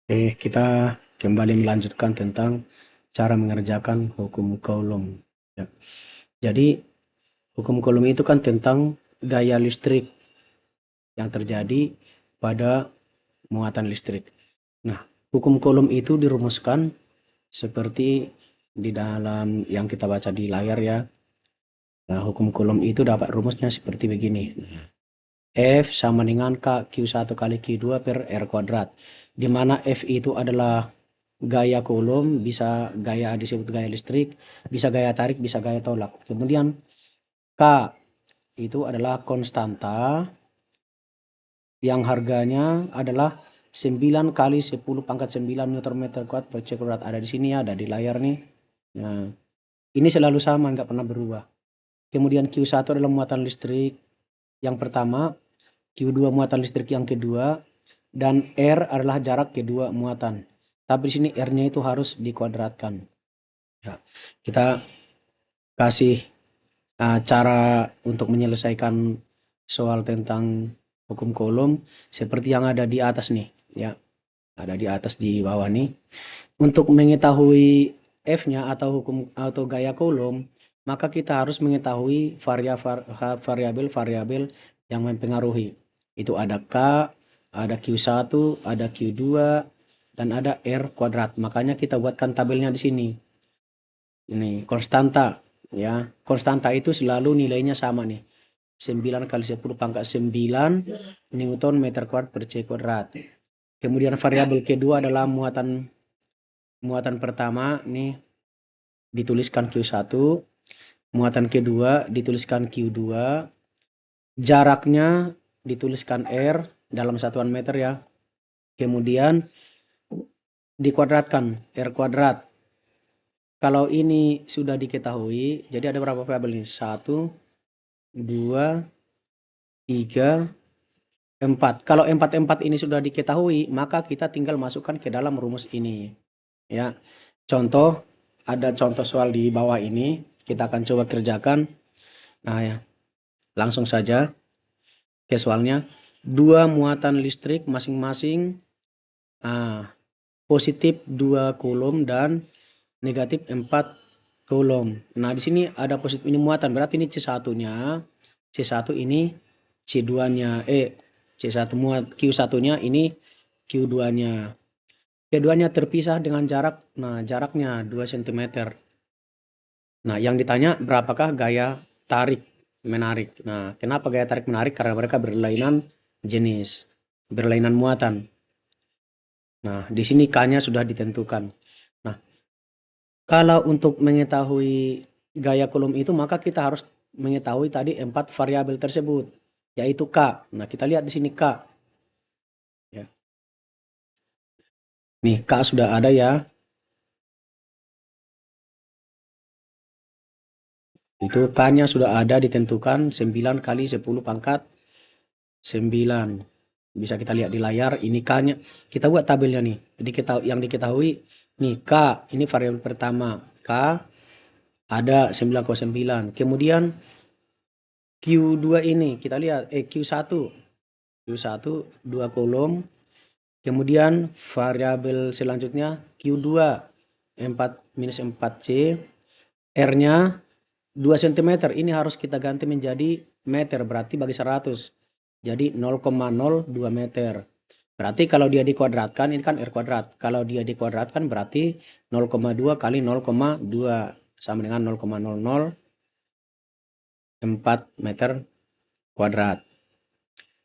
Kita kembali melanjutkan tentang cara mengerjakan hukum Coulomb. Ya. Jadi, hukum Coulomb itu kan tentang gaya listrik yang terjadi pada muatan listrik. Nah, hukum Coulomb itu dirumuskan seperti di dalam yang kita baca di layar ya. Nah, hukum Coulomb itu dapat rumusnya seperti begini. F sama dengan K Q1 kali Q2 per R kuadrat. Di mana F itu adalah gaya Coulomb, bisa gaya disebut gaya listrik, bisa gaya tarik, bisa gaya tolak. Kemudian K itu adalah konstanta yang harganya adalah 9 kali 10 pangkat 9 Nm kuadrat per cm kuadrat. Ada di sini ya, ada di layar nih. Nah, ini selalu sama, nggak pernah berubah. Kemudian Q1 adalah muatan listrik yang pertama, Q2 muatan listrik yang kedua, dan R adalah jarak kedua muatan. Tapi di sini R-nya itu harus dikuadratkan. Ya, kita kasih cara untuk menyelesaikan soal tentang hukum Coulomb seperti yang ada di atas nih, ya. Ada di atas di bawah nih. Untuk mengetahui F-nya atau hukum atau gaya Coulomb, maka kita harus mengetahui variabel-variabel yang mempengaruhi. Itu ada K, ada Q1, ada Q2, dan ada R kuadrat. Makanya kita buatkan tabelnya di sini. Ini konstanta ya. Konstanta itu selalu nilainya sama nih. 9 kali 10 pangkat 9 Newton meter kuadrat per C kuadrat. Kemudian variabel kedua adalah muatan pertama nih dituliskan Q1, muatan kedua dituliskan Q2, jaraknya dituliskan R dalam satuan meter ya. Kemudian dikuadratkan R kuadrat. Kalau ini sudah diketahui, jadi ada berapa variabel ini? 1, 2, 3, 4. Kalau 4 ini sudah diketahui, maka kita tinggal masukkan ke dalam rumus ini. Ya. Contoh, ada contoh soal di bawah ini. Kita akan coba kerjakan. Nah ya, langsung saja ke soalnya. 2 muatan listrik masing-masing positif 2 Coulomb dan negatif 4 Coulomb. Nah, di sini ada positif ini muatan, berarti ini C1-nya. C1 ini C2-nya, C1 muat Q1-nya ini Q2-nya. Keduanya terpisah dengan jarak, nah jaraknya 2 cm. Nah, yang ditanya berapakah gaya tarik menarik. Nah, kenapa gaya tarik menarik? Karena mereka berlainan jenis, berlainan muatan. Nah, di sini K-nya sudah ditentukan. Nah, kalau untuk mengetahui gaya Coulomb itu, maka kita harus mengetahui tadi 4 variabel tersebut, yaitu K. Nah, kita lihat di sini K. Ya. Nih, K sudah ada ya. Itu K-nya sudah ada ditentukan 9 kali 10 pangkat 9. Bisa kita lihat di layar, ini K-nya. Kita buat tabelnya nih. Jadi yang diketahui nih K, ini variabel pertama. K ada 9,9. Kemudian Q2 ini kita lihat Q1. Q1 2 Coulomb. Kemudian variabel selanjutnya Q2 4 minus 4C. R-nya 2 cm. Ini harus kita ganti menjadi meter, berarti bagi 100. Jadi 0,02 meter. Berarti kalau dia dikuadratkan, ini kan R kuadrat. Kalau dia dikuadratkan berarti 0,2 kali 0,2 sama dengan 0,004 meter kuadrat.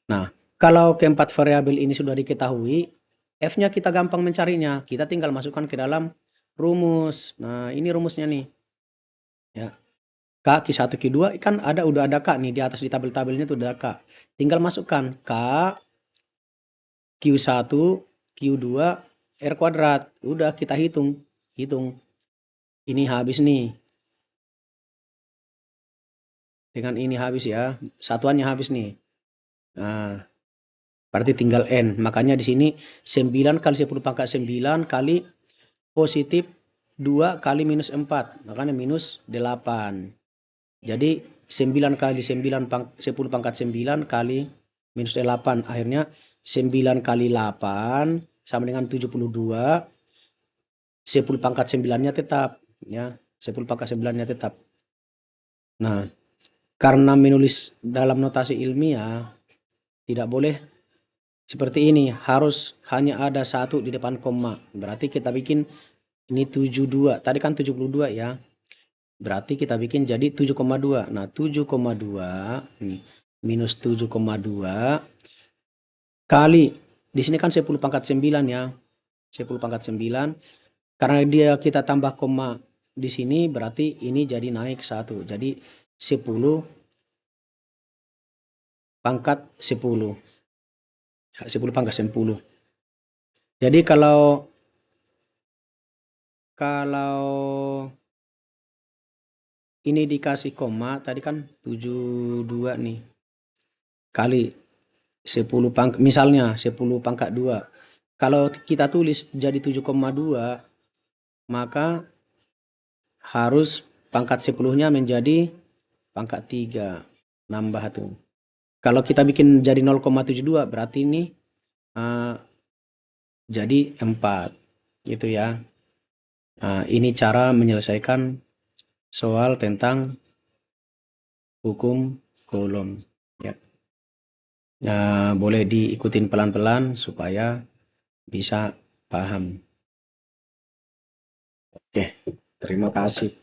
Nah, kalau keempat variabel ini sudah diketahui, F-nya kita gampang mencarinya. Kita tinggal masukkan ke dalam rumus. Nah, ini rumusnya nih. Ya. K, Q1, Q2 kan udah ada K nih di atas di tabel-tabelnya tuh ada K. Tinggal masukkan K, Q1, Q2, R kuadrat. Udah kita hitung. Ini habis nih. Dengan ini habis ya. Satuannya habis nih. Nah, berarti tinggal N. Makanya di sini 9 kali 10 pangkat 9 kali positif 2 kali minus 4. Makanya minus 8. Jadi 9 kali 10 pangkat 9 kali minus 8. Akhirnya 9 kali 8 sama dengan 72, 10 pangkat 9-nya tetap, ya. 10 pangkat 9-nya tetap. Nah, karena menulis dalam notasi ilmiah tidak boleh seperti ini, harus hanya ada satu di depan koma. Berarti kita bikin ini 72, tadi kan 72 ya. Berarti kita bikin jadi 7,2. Nah, 7,2 minus 7,2 kali di sini kan 10 pangkat 9 ya. 10 pangkat 9. Karena dia kita tambah koma di sini berarti ini jadi naik 1. Jadi 10 pangkat 10. 10 pangkat 10. Jadi kalau ini dikasih koma, tadi kan 72 nih. Kali 10 pangkat, misalnya 10 pangkat 2. Kalau kita tulis jadi 7,2, maka harus pangkat 10-nya menjadi pangkat 3. Nambah tuh. Kalau kita bikin jadi 0,72, berarti ini jadi 4. Gitu ya. Ini cara menyelesaikan soal tentang hukum Coulomb. Ya. Boleh diikutin pelan-pelan supaya bisa paham. Oke, terima kasih.